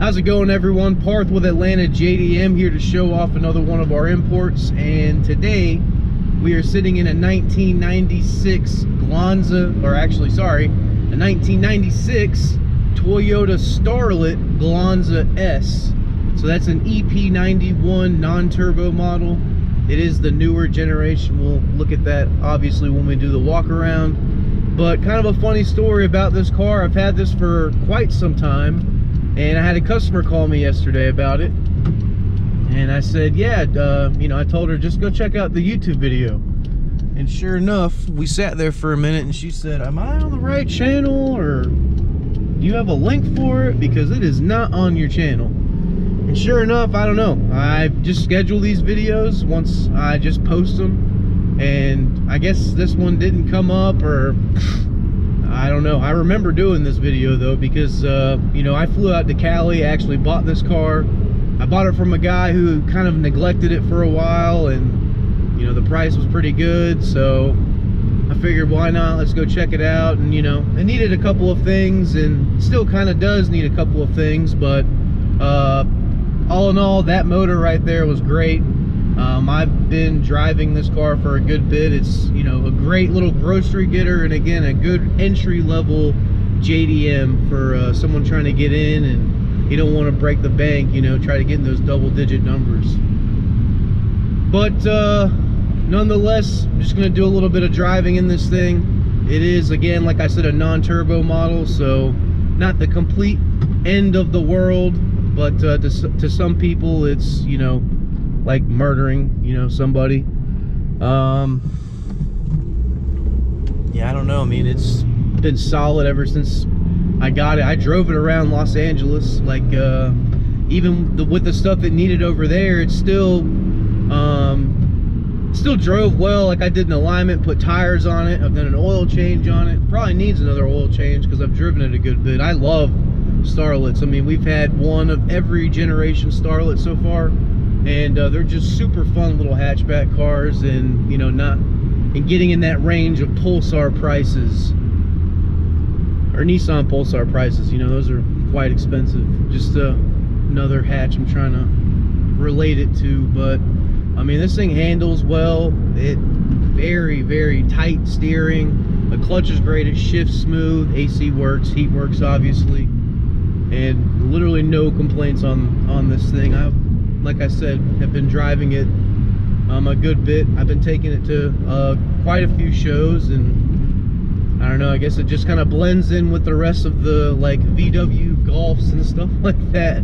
How's it going, everyone? Parth with Atlanta JDM here to show off another one of our imports, and today we are sitting in a 1996 Glanza, or actually sorry, a 1996 Toyota Starlet Glanza S. So that's an EP91 non-turbo model. It is the newer generation. We'll look at that obviously when we do the walk around. But kind of a funny story about this car. I've had this for quite some time, and I had a customer call me yesterday about it, and I said, yeah, you know, I told her just go check out the YouTube video. And sure enough, we sat there for a minute, and she said, am I on the right channel, or do you have a link for it, because it is not on your channel. And sure enough, I don't know, I just schedule these videos once I just post them, and I guess this one didn't come up, or I don't know. I remember doing this video though, because you know, I flew out to Cali, actually bought this car. I bought it from a guy who kind of neglected it for a while, and you know, the price was pretty good, so I figured why not, let's go check it out. And you know, it needed a couple of things, and still kind of does need a couple of things, but all in all, that motor right there was great. I've been driving this car for a good bit. It's, you know, a great little grocery getter, and again, a good entry-level JDM for someone trying to get in and you don't want to break the bank, you know, try to get in those double-digit numbers. But nonetheless, I'm just going to do a little bit of driving in this thing. It is, again, like I said, a non-turbo model, so not the complete end of the world, but to some people, it's, you know, like murdering, you know, somebody. Yeah, I don't know. I mean, it's been solid ever since I got it. I drove it around Los Angeles, like even with the stuff it needed over there, it still drove well. Like, I did an alignment, put tires on it, I've done an oil change on it. Probably needs another oil change because I've driven it a good bit. I love Starlets. I mean, we've had one of every generation Starlet so far, and they're just super fun little hatchback cars, and you know, and getting in that range of Pulsar prices, or Nissan Pulsar prices, you know, those are quite expensive. Just another hatch I'm trying to relate it to. But I mean, this thing handles well. It very, very tight steering. The clutch is great. It shifts smooth. AC works. Heat works, obviously. And literally no complaints on this thing. Like I said, have been driving it a good bit. I've been taking it to quite a few shows, and I don't know, I guess it just kind of blends in with the rest of the like VW Golfs and stuff like that.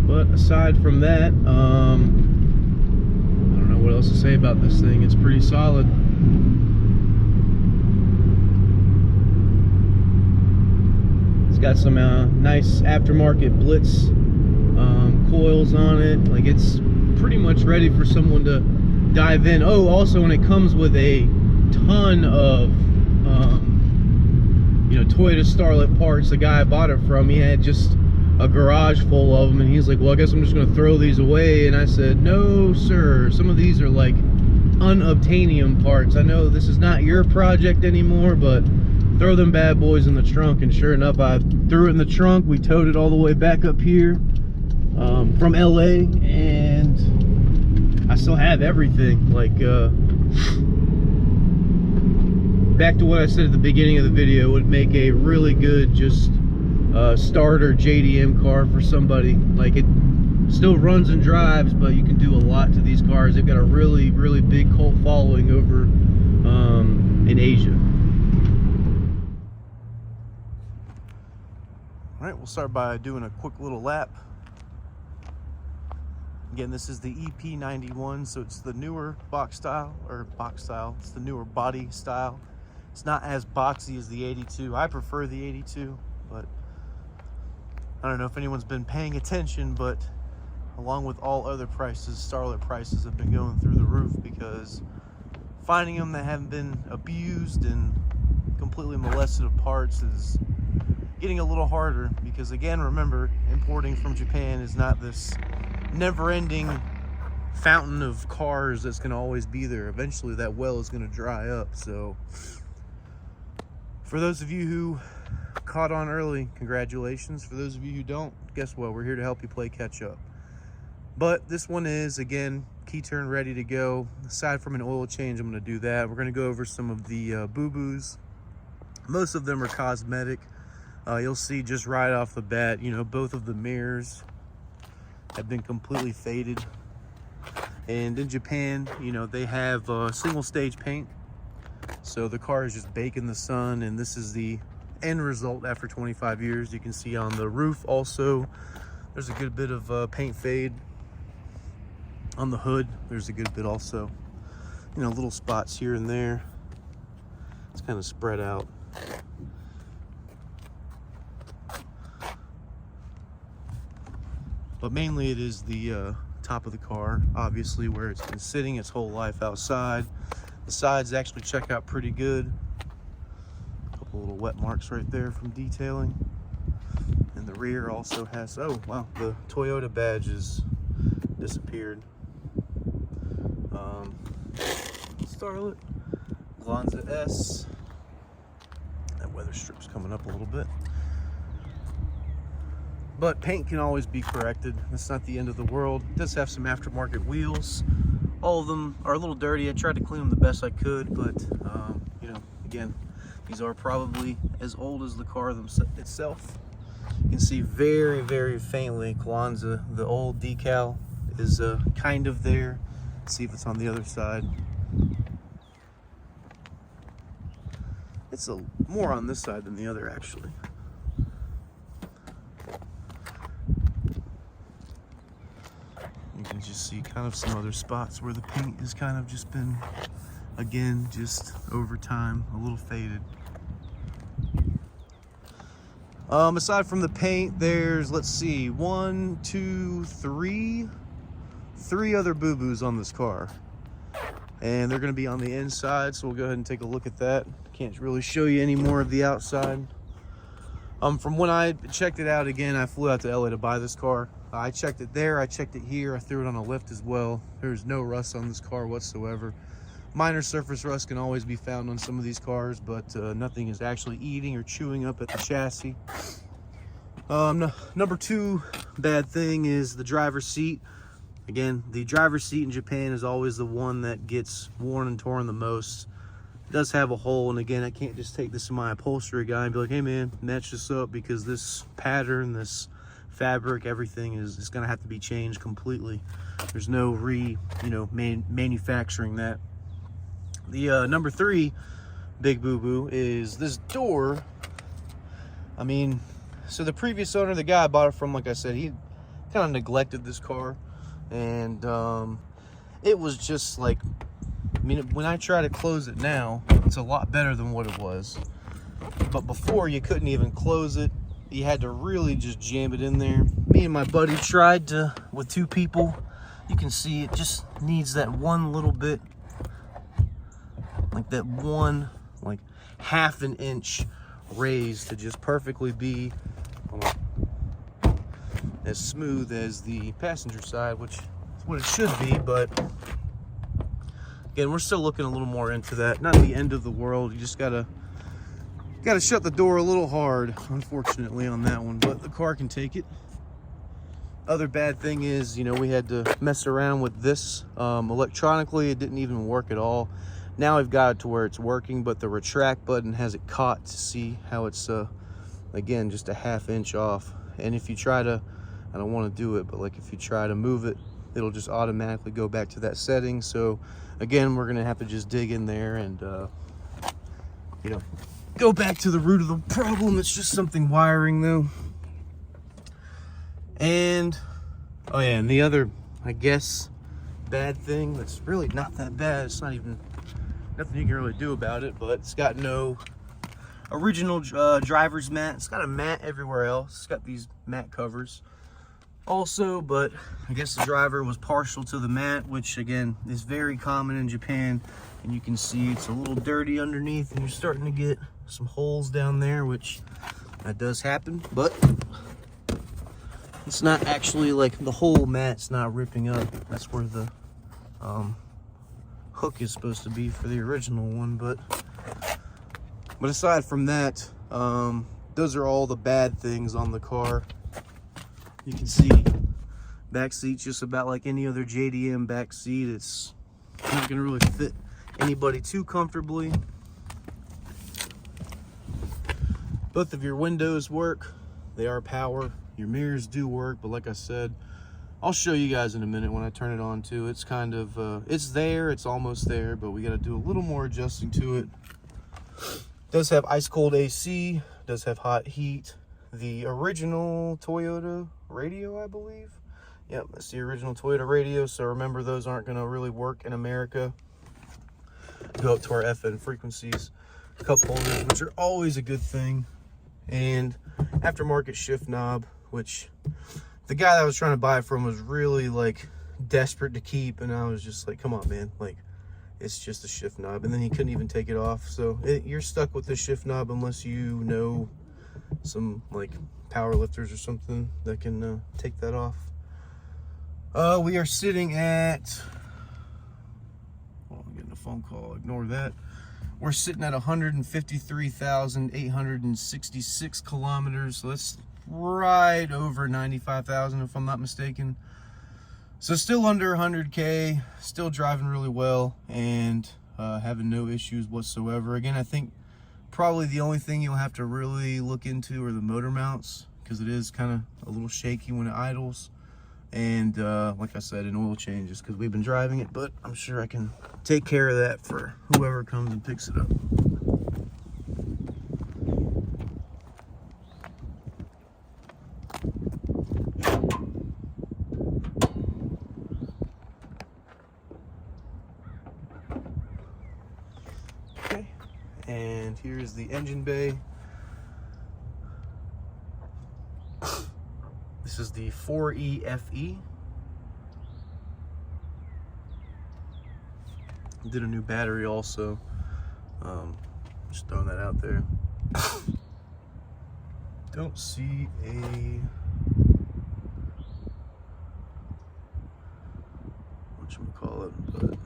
But aside from that, I don't know what else to say about this thing. It's pretty solid. Got some nice aftermarket Blitz coils on it. Like, it's pretty much ready for someone to dive in. Oh, also, and it comes with a ton of you know, Toyota Starlet parts. The guy I bought it from, he had just a garage full of them, and he's like, well, I guess I'm just gonna throw these away. And I said, no sir, some of these are like unobtainium parts. I know this is not your project anymore, but throw them bad boys in the trunk. And sure enough, I threw it in the trunk. We towed it all the way back up here from LA, and I still have everything. Like, back to what I said at the beginning of the video, it would make a really good just starter JDM car for somebody. Like, it still runs and drives, but you can do a lot to these cars. They've got a really, really big cult following over in Asia. All right, we'll start by doing a quick little lap. Again, this is the EP91, so it's the newer box style, it's the newer body style. It's not as boxy as the 82. I prefer the 82, but I don't know if anyone's been paying attention, but along with all other prices, Starlet prices have been going through the roof, because finding them that haven't been abused and completely molested of parts is getting a little harder, because again, remember, importing from Japan is not this never-ending fountain of cars that's going to always be there. Eventually that well is going to dry up. So For those of you who caught on early, congratulations. For those of you who don't, guess what? We're here to help you play catch up. But this one is, again, key turn ready to go. Aside from an oil change, I'm going to do that. We're going to go over some of the boo-boos. Most of them are cosmetic. You'll see just right off the bat, you know, both of the mirrors have been completely faded. And in Japan, you know, they have single stage paint. So the car is just baking the sun, and this is the end result after 25 years. You can see on the roof also, there's a good bit of paint fade. On the hood, there's a good bit also. You know, little spots here and there. It's kind of spread out. But mainly it is the top of the car, obviously, where it's been sitting its whole life outside. The sides actually check out pretty good. A couple little wet marks right there from detailing. And the rear also has, oh wow, the Toyota badge has disappeared. Starlet Glanza S. That weather strip's coming up a little bit. But paint can always be corrected. That's not the end of the world. It does have some aftermarket wheels. All of them are a little dirty. I tried to clean them the best I could, but you know, again, these are probably as old as the car itself. You can see very, very faintly Glanza, the old decal is kind of there. Let's see if it's on the other side. It's more on this side than the other, actually. You can just see kind of some other spots where the paint has kind of just been, again, just over time, a little faded. Aside from the paint, there's, let's see, three other boo-boos on this car. And they're going to be on the inside, so we'll go ahead and take a look at that. Can't really show you any more of the outside. From when I checked it out, again, I flew out to LA to buy this car. I checked it there, I checked it here, I threw it on a lift as well. There's no rust on this car whatsoever. Minor surface rust can always be found on some of these cars, but nothing is actually eating or chewing up at the chassis. Number two bad thing is the driver's seat. Again, the driver's seat in Japan is always the one that gets worn and torn the most. It does have a hole, and again, I can't just take this to my upholstery guy and be like, hey man, match this up, because this pattern, this fabric, everything is going to have to be changed completely. There's no manufacturing that. The number three big boo-boo is this door. I mean, so the previous owner, the guy I bought it from, like I said, he kind of neglected this car. And it was just like, I mean, when I try to close it now, it's a lot better than what it was. But before, you couldn't even close it. You had to really just jam it in there. Me and my buddy tried to, with two people. You can see it just needs that one little bit, like that one, like half an inch raise to just perfectly be as smooth as the passenger side, which is what it should be. But again, we're still looking a little more into that. Not the end of the world. You just gotta shut the door a little hard, unfortunately, on that one, but the car can take it. Other bad thing is, you know, we had to mess around with this electronically. It didn't even work at all. Now I've got it to where it's working, but the retract button has it caught to see how it's again, just a ½ inch off. And if you try to, I don't want to do it, but like if you try to move it, it'll just automatically go back to that setting. So again, we're gonna have to just dig in there and you know, go back to the root of the problem. It's just something wiring though. And oh yeah, and the other, I guess, bad thing that's really not that bad, it's not even nothing you can really do about it, but it's got no original driver's mat. It's got a mat everywhere else. It's got these mat covers also, but I guess the driver was partial to the mat, which again is very common in Japan. And you can see it's a little dirty underneath, and you're starting to get some holes down there, which that does happen, but it's not actually like the whole mat's not ripping up. That's where the hook is supposed to be for the original one. But But aside from that, those are all the bad things on the car. You can see back seat's just about like any other JDM back seat. It's not gonna really fit anybody too comfortably. Both of your windows work. They are power. Your mirrors do work, but like I said, I'll show you guys in a minute when I turn it on too. It's kind of, it's there, it's almost there, but we gotta do a little more adjusting to it. Does have ice cold AC, does have hot heat. The original Toyota radio, I believe. Yep, that's the original Toyota radio, so remember those aren't gonna really work in America. Go up to our FM frequencies. Cup holders, which are always a good thing. And aftermarket shift knob, which the guy that I was trying to buy it from was really like desperate to keep, and I was just like, come on man, like it's just a shift knob. And then he couldn't even take it off, so you're stuck with the shift knob unless you know some like power lifters or something that can take that off. We are sitting at, oh, I'm getting a phone call, ignore that. We're sitting at 153,866 kilometers, so that's right over 95,000 if I'm not mistaken. So still under 100K, still driving really well, and having no issues whatsoever. Again, I think probably the only thing you'll have to really look into are the motor mounts, because it is kind of a little shaky when it idles. And like I said, an oil changes, because we've been driving it, but I'm sure I can take care of that for whoever comes and picks it up. Okay, and here's the engine bay. This is the 4EFE. Did a new battery also. Just throwing that out there. Don't see a whatchamacallit, but a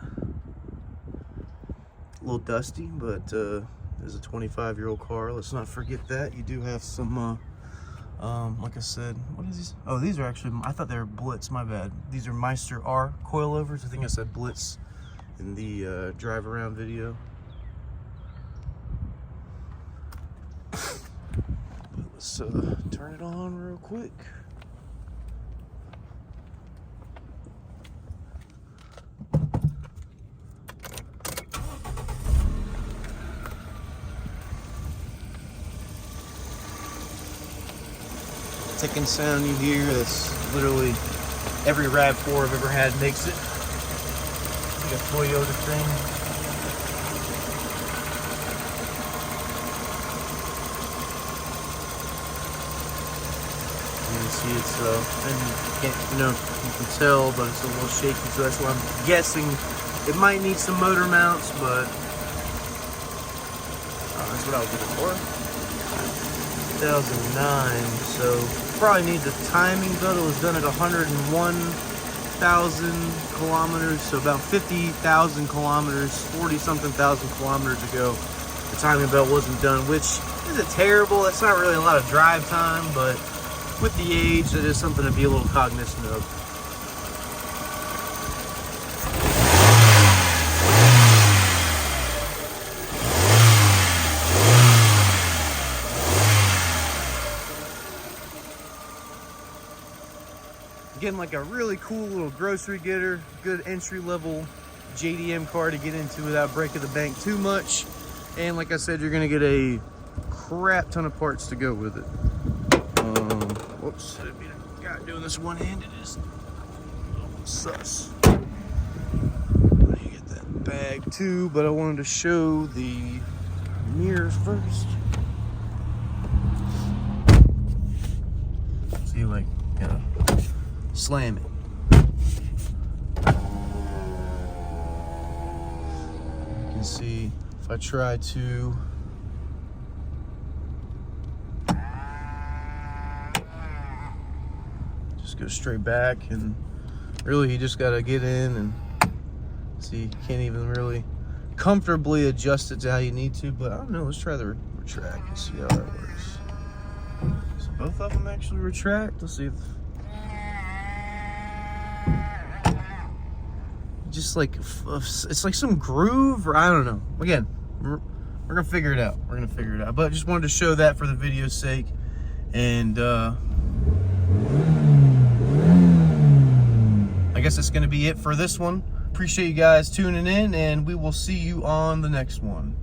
little dusty, but it's a 25-year-old car. Let's not forget that. You do have some like I said, what is these? Oh, these are actually, I thought they were Blitz, my bad. These are Meister R coilovers. I think I said Blitz in the drive around video. But let's turn it on real quick. Ticking sound you hear, that's literally every RAV4 I've ever had makes it. It's like a Toyota thing. You can see it's and you can tell, but it's a little shaky, so that's why I'm guessing it might need some motor mounts, but that's what I was looking for. 2009, so probably need the timing, but it was done at 101,000 kilometers, so about 50,000 kilometers, 40-something thousand kilometers ago. The timing belt wasn't done, which isn't terrible. That's not really a lot of drive time, but with the age, it is something to be a little cognizant of. Again, like a really cool little grocery getter, good entry-level JDM car to get into without breaking the bank too much. And like I said, you're gonna get a crap ton of parts to go with it. Whoops, I didn't mean to God, doing this one-handed is sus. You get that bag too, but I wanted to show the mirrors first. See, like, you know, slam it. You can see if I try to just go straight back, and really you just got to get in and see, you can't even really comfortably adjust it to how you need to, but I don't know. Let's try the retract and see how that works. So both of them actually retract. Let's see if just like it's like some groove, or I don't know. Again, we're gonna figure it out. We're gonna figure it out. But just wanted to show that for the video's sake. And I guess that's gonna be it for this one. Appreciate you guys tuning in, and we will see you on the next one.